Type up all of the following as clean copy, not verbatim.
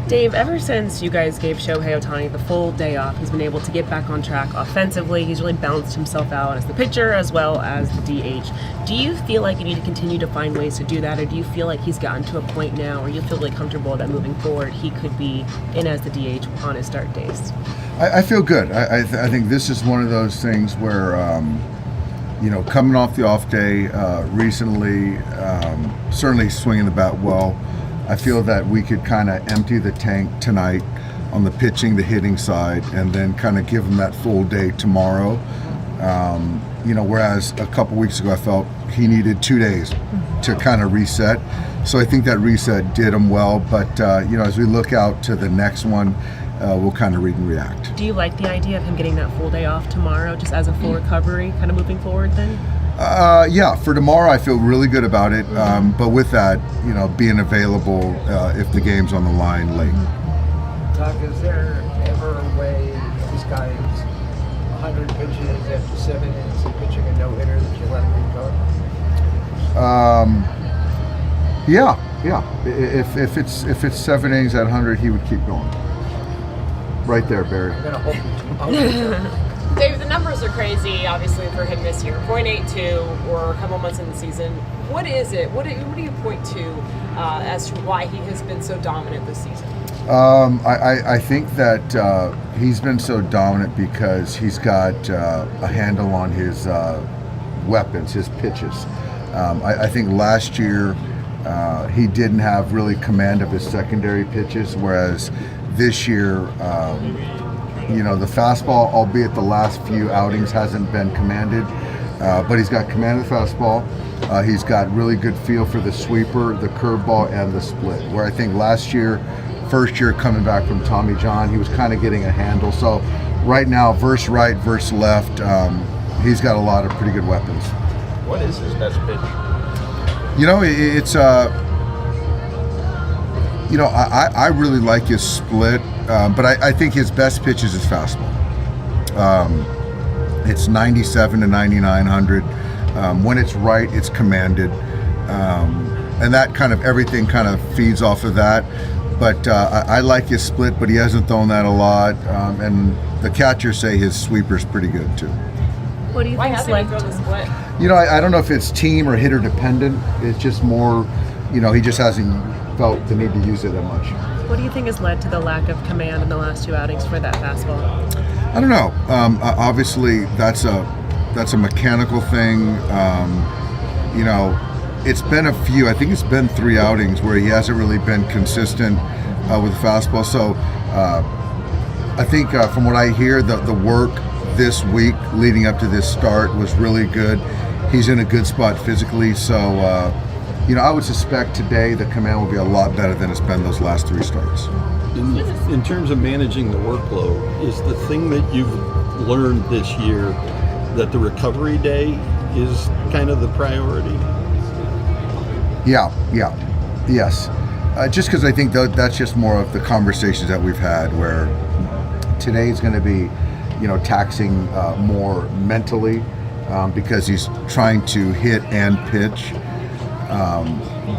Dave, ever since you guys gave Shohei Ohtani the full day off, he's been able to get back on track offensively. He's really balanced himself out as the pitcher as well as the DH. Do you feel like you need to continue to find ways to do that, or do you feel like he's gotten to a point now where you feel really comfortable that moving forward he could be in as the DH on his start days? I feel good. I think this is one of those things where, coming off the off day recently, certainly swinging the bat well. I feel that we could kind of empty the tank tonight on the pitching, the hitting side, and then kind of give him that full day tomorrow. Whereas a couple weeks ago I felt he needed 2 days to kind of reset. So I think that reset did him well. But, as we look out to the next one, we'll kind of read and react. Do you like the idea of him getting that full day off tomorrow just as a full recovery kind of moving forward then? Yeah, for tomorrow I feel really good about it. But with that, being available if the game's on the line late. Doc, is there ever a way this guy's 100 pitches after 7 innings of pitching a no-hitter that you let him go? Yeah. If it's 7 innings at 100, he would keep going. Right there, Barry. I'm gonna hold you. Dave, the numbers are crazy, obviously, for him this year. 0.82, or a couple months in the season. What is it? What do you point to as to why he has been so dominant this season? I think that he's been so dominant because he's got a handle on his weapons, his pitches. I think last year he didn't have really command of his secondary pitches, whereas this year, the fastball, albeit the last few outings, hasn't been commanded, but he's got command of the fastball. He's got really good feel for the sweeper, the curveball, and the split. Where I think last year, first year coming back from Tommy John, he was kind of getting a handle. So right now, versus right, versus left, he's got a lot of pretty good weapons. What is his best pitch? I really like his split, but I think his best pitch is his fastball. It's 97 to 9900. When it's right, it's commanded, and that kind of everything kind of feeds off of that. But I like his split, but he hasn't thrown that a lot, and the catchers say his sweeper's pretty good too. What do you Why think hasn't he thrown the split? I don't know if it's team or hitter dependent. It's just more, he just hasn't felt the need to use it that much. What do you think has led to the lack of command in the last 2 outings for that fastball? I don't know. Obviously, that's a mechanical thing. It's been a few. I think it's been 3 outings where he hasn't really been consistent with the fastball. So I think from what I hear, the work this week leading up to this start was really good. He's in a good spot physically. So I would suspect today the command will be a lot better than it's been those last 3 starts. In terms of managing the workload, is the thing that you've learned this year that the recovery day is kind of the priority? Yes. Just because I think that's just more of the conversations that we've had, where today is going to be, taxing more mentally because he's trying to hit and pitch.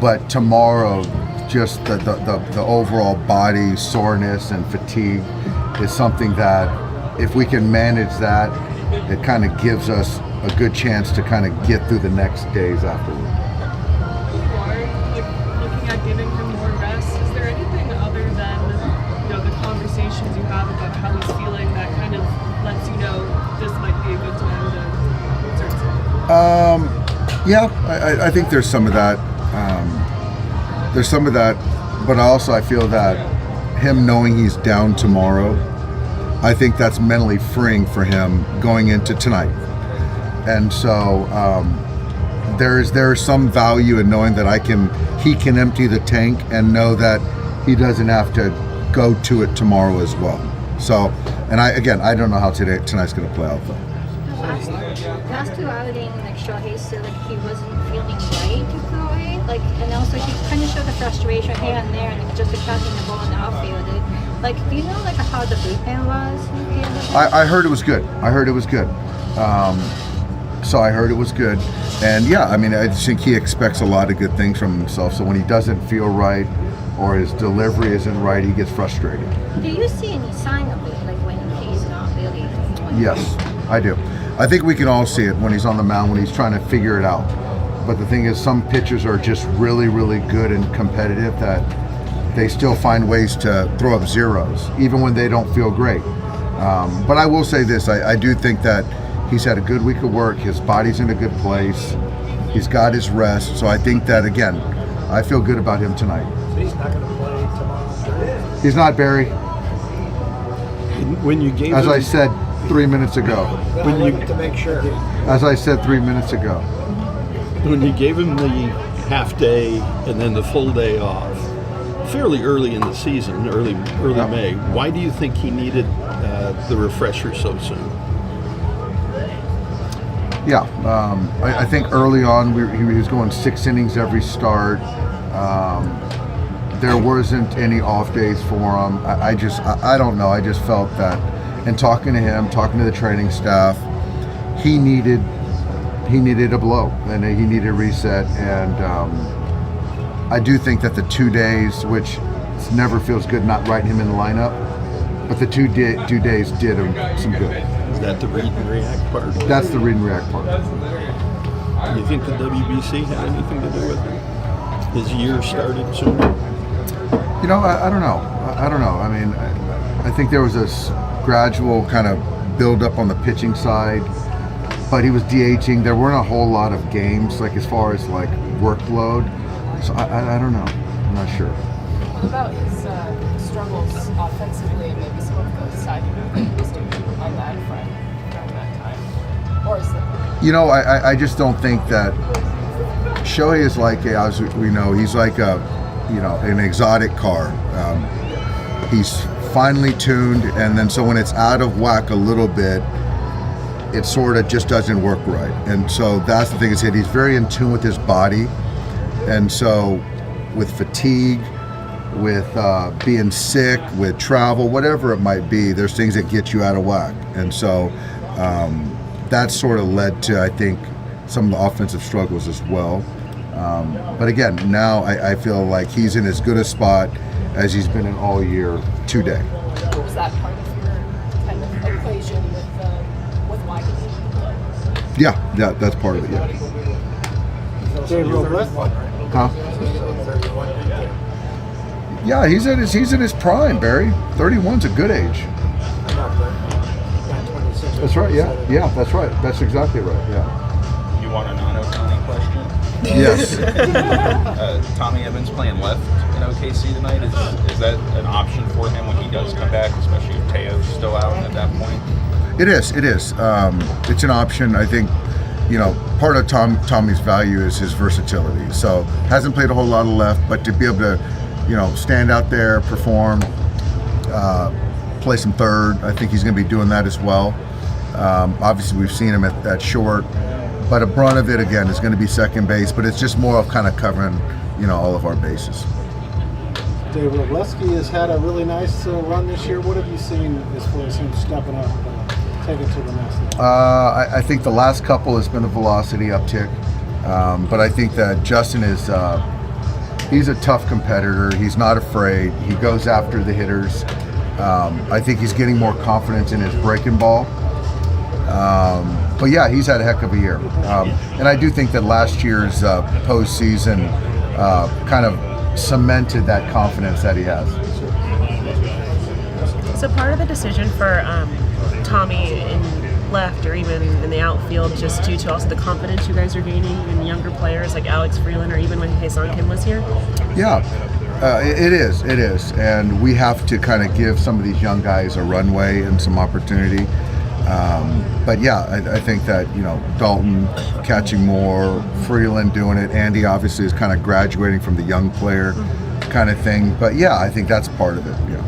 But tomorrow, just the overall body soreness and fatigue is something that if we can manage that, it kind of gives us a good chance to kind of get through the next days afterward. Looking at giving him more rest, is there anything other than the conversations you have about how he's feeling that kind of lets you know this might be a good time to insert? I think there's some of that. But also I feel that him knowing he's down tomorrow, I think that's mentally freeing for him going into tonight. And so there's some value in knowing that he can empty the tank and know that he doesn't have to go to it tomorrow as well. So, and I don't know how tonight's going to play out though. Last 2 outings, Shohei said he wasn't feeling right to throw it. And also he kind of showed the frustration here and there, and just catching the ball in the outfield. Do you know how the bullpen was? I heard it was good. So I heard it was good, and I think he expects a lot of good things from himself. So when he doesn't feel right, or his delivery isn't right, he gets frustrated. Do you see any sign of it, like when he's not really? Yes, I do. I think we can all see it when he's on the mound, when he's trying to figure it out. But the thing is, some pitchers are just really, really good and competitive that they still find ways to throw up zeros, even when they don't feel great. But I will say this, I do think that he's had a good week of work. His body's in a good place. He's got his rest. So I think that, again, I feel good about him tonight. So he's not going to play tomorrow. He's not, Barry, When you gave as him, I said 3 minutes ago. I wanted to make sure. As I said 3 minutes ago. when you gave him the half day and then the full day off, fairly early in the season, early Yep. May, why do you think he needed the refresher so soon? Yeah, I think early on he was going 6 innings every start. There wasn't any off days for him. I don't know. I just felt that, and talking to him, talking to the training staff, he needed a blow and he needed a reset. And I do think that the 2 days, which never feels good not writing him in the lineup, but the 2 days did him some good. Is that the read and react part? That's the read and react part. Do you think the WBC had anything to do with it? His year started sooner? You know, I don't know. I don't know. I mean, I think there was this gradual kind of build up on the pitching side, but he was DHing. There weren't a whole lot of games, like as far as like workload. So I don't know. I'm not sure. What about his struggles offensively, maybe some of the side that he was doing on that front during that time? Or is that? You know, I just don't think that Shohei is like as we know, he's like an exotic car. He's finely tuned, and then so when it's out of whack a little bit, it sort of just doesn't work right. And so that's the thing is that he's very in tune with his body, and so with fatigue, with being sick, with travel, whatever it might be, there's things that get you out of whack. And so that sort of led to, I think, some of the offensive struggles as well. But again, now I feel like he's in as good a spot as he's been in all year today. Was that part of your kind of equation with why he needed the blow? Yeah, that's part of it, yeah. Huh? Yeah, he's in his prime, Barry. 31's a good age. That's right, yeah, that's right. That's exactly right, yeah. You want a non-Otani question? Yes. Tommy Evans playing left in OKC tonight. Is that an option for him when he does come back, especially if Teo's still out at that point? It is. It's an option. I think, part of Tommy's value is his versatility. So hasn't played a whole lot of left, but to be able to, stand out there, perform, play some third, I think he's going to be doing that as well. Obviously, we've seen him at short, but a brunt of it again is going to be second base. But it's just more of kind of covering, all of our bases. Dave Robleski has had a really nice run this year. What have you seen as far as him stepping up, taking it to the next level? I think the last couple has been a velocity uptick, but I think that Justin is he's a tough competitor. He's not afraid. He goes after the hitters. I think he's getting more confidence in his breaking ball. But yeah, he's had a heck of a year. And I do think that last year's postseason kind of cemented that confidence that he has. So part of the decision for Tommy in left or even in the outfield is just due to also the confidence you guys are gaining in younger players like Alex Freeland or even when Hae-Sung Kim was here? Yeah, it is. And we have to kind of give some of these young guys a runway and some opportunity. But yeah, I think that, Dalton catching more, Freeland doing it, Andy obviously is kind of graduating from the young player kind of thing. But yeah, I think that's part of it. Yeah.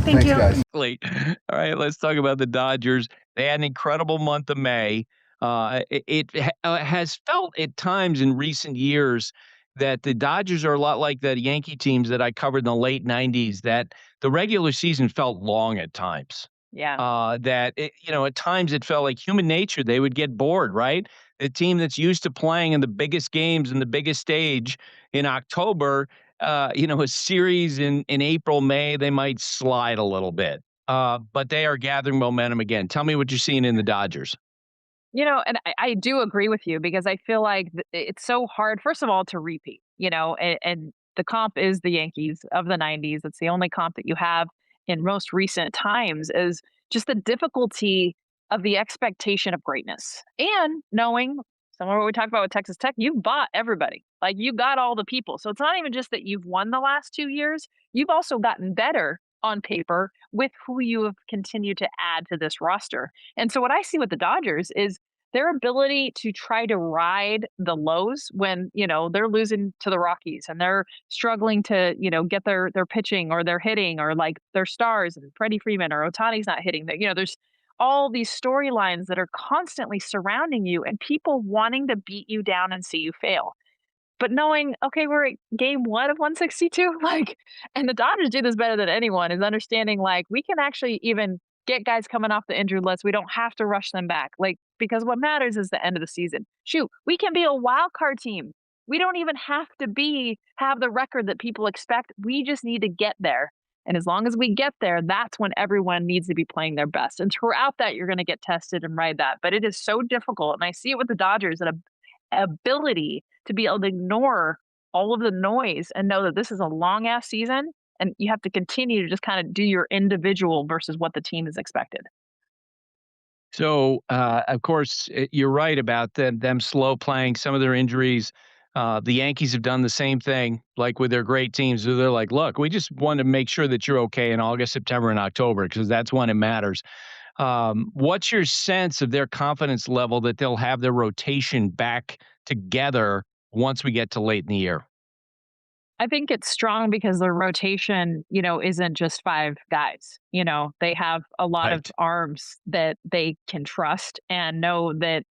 Thank you. Guys. All right, let's talk about the Dodgers. They had an incredible month of May. It has felt at times in recent years that the Dodgers are a lot like the Yankee teams that I covered in the late 90s, that the regular season felt long at times. Yeah. At times it felt like human nature. They would get bored, right? a team that's used to playing in the biggest games and the biggest stage in October, a series in April, May, they might slide a little bit. But they are gathering momentum again. Tell me what you're seeing in the Dodgers. And I do agree with you because I feel like it's so hard, first of all, to repeat, and the comp is the Yankees of the 90s. It's the only comp that you have in most recent times is just the difficulty of the expectation of greatness and knowing some of what we talked about with Texas Tech, you've bought everybody. Like you got all the people. So it's not even just that you've won the last 2 years, you've also gotten better on paper with who you have continued to add to this roster. And so what I see with the Dodgers is their ability to try to ride the lows when, they're losing to the Rockies and they're struggling to, get their pitching or their hitting or like their stars and Freddie Freeman or Otani's not hitting that. There's all these storylines that are constantly surrounding you and people wanting to beat you down and see you fail. But knowing, okay, we're at game 1 of 162, and the Dodgers do this better than anyone, is understanding, we can actually even get guys coming off the injured list. We don't have to rush them back, because what matters is the end of the season. Shoot, we can be a wild card team. We don't even have to have the record that people expect. We just need to get there. And as long as we get there, that's when everyone needs to be playing their best. And throughout that, you're going to get tested and ride that. But it is so difficult. And I see it with the Dodgers, an ability to be able to ignore all of the noise and know that this is a long ass season and you have to continue to just kind of do your individual versus what the team is expected. So, of course, you're right about them slow playing, some of their injuries. The Yankees have done the same thing, like with their great teams. They're like, look, we just want to make sure that you're okay in August, September, and October, because that's when it matters. What's your sense of their confidence level that they'll have their rotation back together once we get to late in the year? I think it's strong because the rotation, isn't just 5 guys. They have a lot of Right. arms that they can trust and know that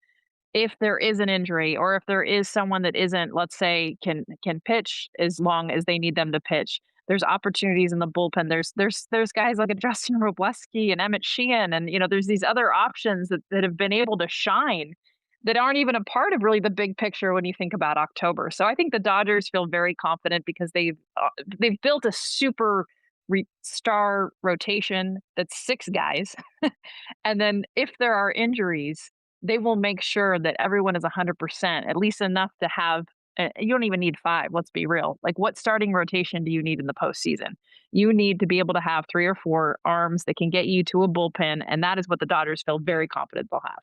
if there is an injury or if there is someone that isn't, let's say, can pitch as long as they need them to pitch, there's opportunities in the bullpen. There's guys like a Justin Robleski and Emmett Sheehan, and there's these other options that have been able to shine that aren't even a part of really the big picture when you think about October. So I think the Dodgers feel very confident because they've built a super star rotation that's 6 guys, and then if there are injuries, they will make sure that everyone is 100%, at least enough to have. You don't even need 5. Let's be real. Like, what starting rotation do you need in the postseason? You need to be able to have 3 or 4 arms that can get you to a bullpen, and that is what the Dodgers feel very confident they'll have.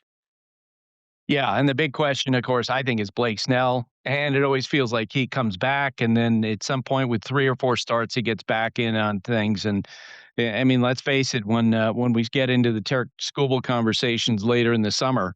Yeah, and the big question, of course, I think is Blake Snell, and it always feels like he comes back, and then at some point with 3 or 4 starts, he gets back in on things. And I mean, let's face it, when we get into the Tarek Skubal conversations later in the summer,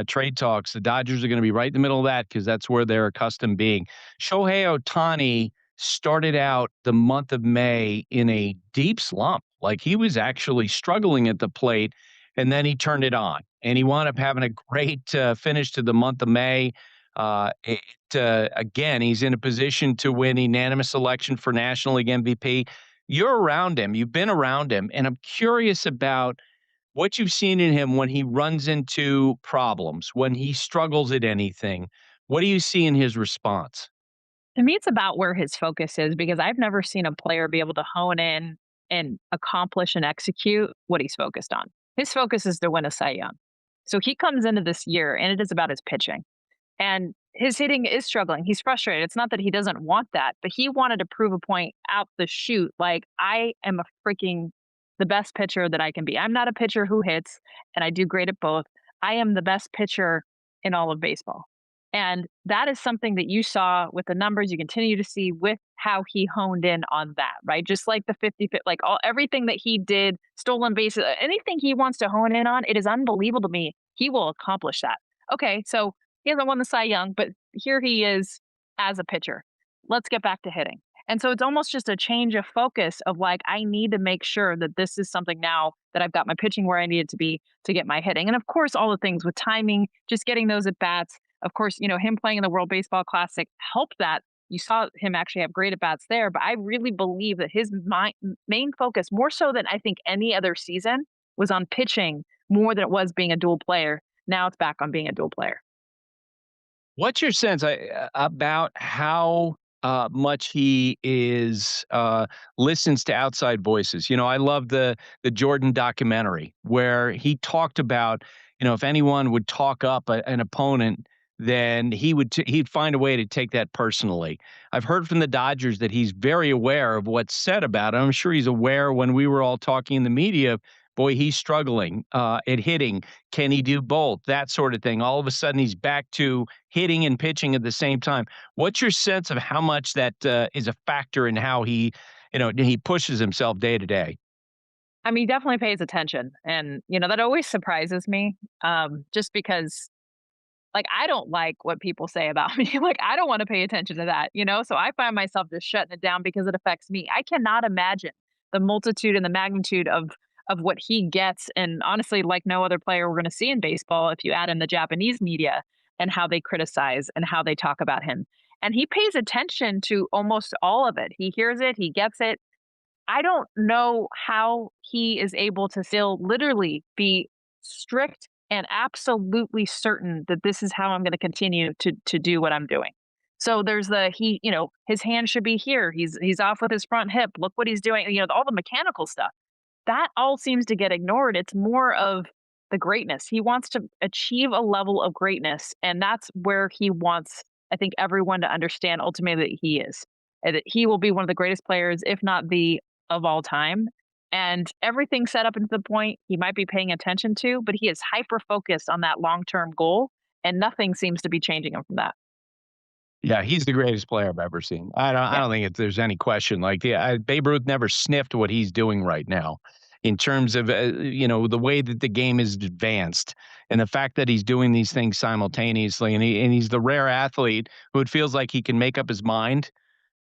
trade talks, the Dodgers are going to be right in the middle of that because that's where they're accustomed being. Shohei Ohtani started out the month of May in a deep slump. Like he was actually struggling at the plate, and then he turned it on. And he wound up having a great finish to the month of May. Again, he's in a position to win unanimous selection for National League MVP. You're around him. You've been around him. And I'm curious about what you've seen in him when he runs into problems, when he struggles at anything. What do you see in his response? To me, it's about where his focus is because I've never seen a player be able to hone in and accomplish and execute what he's focused on. His focus is to win a Cy Young. So he comes into this year and it is about his pitching. And his hitting is struggling. He's frustrated. It's not that he doesn't want that, but he wanted to prove a point out the chute. Like, I am the best pitcher that I can be. I'm not a pitcher who hits, and I do great at both. I am the best pitcher in all of baseball. And that is something that you saw with the numbers, you continue to see with how he honed in on that, right? Just like the 50, like everything that he did, stolen bases, anything he wants to hone in on, it is unbelievable to me. He will accomplish that. Okay, so he hasn't won the Cy Young, but here he is as a pitcher. Let's get back to hitting. And so it's almost just a change of focus of like, I need to make sure that this is something now that I've got my pitching where I need it to be to get my hitting. And of course, all the things with timing, just getting those at bats. Of course, him playing in the World Baseball Classic helped that. You saw him actually have great at-bats there, but I really believe that his main focus, more so than I think any other season, was on pitching more than it was being a dual player. Now it's back on being a dual player. What's your sense about how much he is listens to outside voices? I love the Jordan documentary where he talked about, if anyone would talk up an opponent, then he'd find a way to take that personally. I've heard from the Dodgers that he's very aware of what's said about him. I'm sure he's aware when we were all talking in the media. Boy, he's struggling at hitting. Can he do both? That sort of thing. All of a sudden, he's back to hitting and pitching at the same time. What's your sense of how much that is a factor in how he pushes himself day to day? I mean, he definitely pays attention. And, that always surprises me, just because, like, I don't like what people say about me. Like, I don't want to pay attention to that. So I find myself just shutting it down because it affects me. I cannot imagine the multitude and the magnitude of what he gets. And honestly, like no other player we're going to see in baseball, if you add in the Japanese media and how they criticize and how they talk about him. And he pays attention to almost all of it. He hears it, he gets it. I don't know how he is able to still literally be strict and absolutely certain that this is how I'm going to continue to do what I'm doing. So there's his hand should be here. He's off with his front hip. Look what he's doing. All the mechanical stuff. That all seems to get ignored. It's more of the greatness. He wants to achieve a level of greatness, and that's where he wants, I think, everyone to understand ultimately that he is. And that he will be one of the greatest players, if not the of all time. And everything set up into the point he might be paying attention to, but he is hyper focused on that long term goal, and nothing seems to be changing him from that. Yeah, he's the greatest player I've ever seen. I don't think there's any question. Like, yeah, Babe Ruth never sniffed what he's doing right now, in terms of the way that the game is advanced, and the fact that he's doing these things simultaneously, and he's the rare athlete who it feels like he can make up his mind.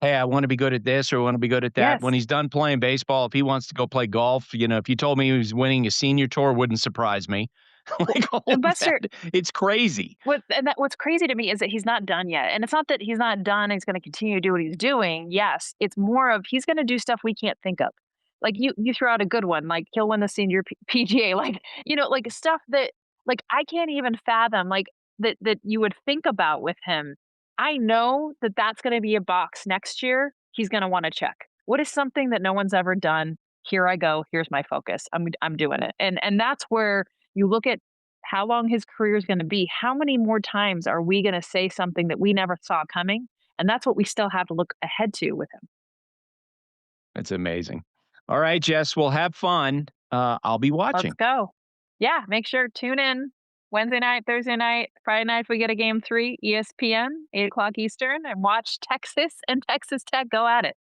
Hey, I want to be good at this or I want to be good at that. Yes. When he's done playing baseball, if he wants to go play golf, if you told me he was winning a senior tour, wouldn't surprise me. Like all And of Buster, that, it's crazy. what's crazy to me is that he's not done yet. And it's not that he's not done, he's gonna continue to do what he's doing. Yes, it's more of he's gonna do stuff we can't think of. Like you throw out a good one, like he'll win the senior PGA, like like stuff that like I can't even fathom, like that you would think about with him. I know that that's gonna be a box next year. He's gonna want to check. What is something that no one's ever done? Here I go. Here's my focus. I'm doing it. And that's where you look at how long his career is going to be. How many more times are we going to say something that we never saw coming? And that's what we still have to look ahead to with him. It's amazing. All right, Jess, we'll have fun. I'll be Let's watching. go. Yeah, make sure tune in Wednesday night, Thursday night, Friday night if we get a game 3, ESPN, 8 o'clock Eastern, and watch Texas and Texas Tech go at it.